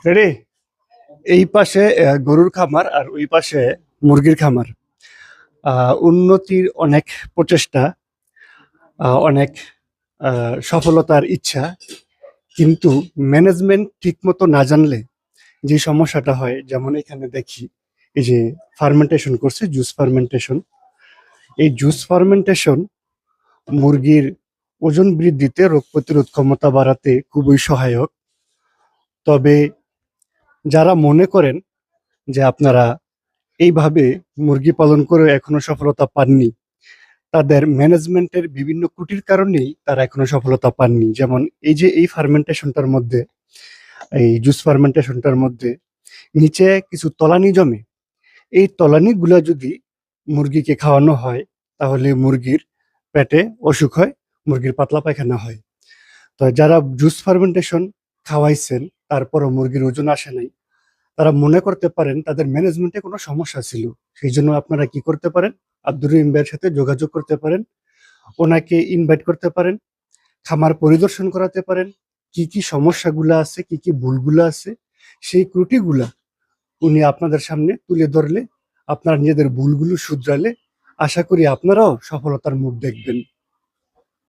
Ready. এই পাশে গরুর খামার আর ওই পাশে মুরগির খামার। উন্নতির অনেক প্রচেষ্টা, অনেক সফলতার ইচ্ছা, কিন্তু ম্যানেজমেন্ট ঠিক মতো না জানলে যে সমস্যাটা হয়, যেমন এখানে দেখি এই যে ফার্মেন্টেশন করছে, জুস ফার্মেন্টেশন। এই জুস ফার্মেন্টেশন মুরগির ওজন বৃদ্ধিতে, রোগ প্রতিরোধ ক্ষমতা বাড়াতে খুবই সহায়ক। তবে যারা মনে করেন যে আপনারা এইভাবে মুরগি পালন করে এখনো সফলতা পাননি, তাদের ম্যানেজমেন্টের বিভিন্ন ত্রুটির কারণেই তারা এখনো সফলতা পাননি। যেমন এই যে এই ফার্মেন্টেশনটার মধ্যে, এই জুস ফার্মেন্টেশনটার মধ্যে নিচে কিছু তলানি জমে। এই তলানিগুলা যদি মুরগিকে খাওয়ানো হয়, তাহলে মুরগির পেটে অসুখ হয়, মুরগির পাতলা পায়খানা হয়। তো যারা জুস ফার্মেন্টেশন খাওয়াইছেন তারপরও মুরগির ওজন আসে নাই, তারা মনে করতে পারেন তাদের ম্যানেজমেন্টে কোনো সমস্যা ছিল। সেই জন্য আপনারা কি করতে পারেন, আব্দুর রহিম ভাইয়ের সাথে যোগাযোগ করতে পারেন, ওনাকে ইনভাইট করতে পারেন, খামার পরিদর্শন করাতে পারেন। কি কি সমস্যাগুলো আছে, কি কি ভুলগুলো আছে, সেই ত্রুটিগুলা উনি আপনাদের সামনে তুলে ধরলে, আপনারা নিজেদের ভুলগুলো শুধরালে, আশা করি আপনারাও সফলতার মুখ দেখবেন।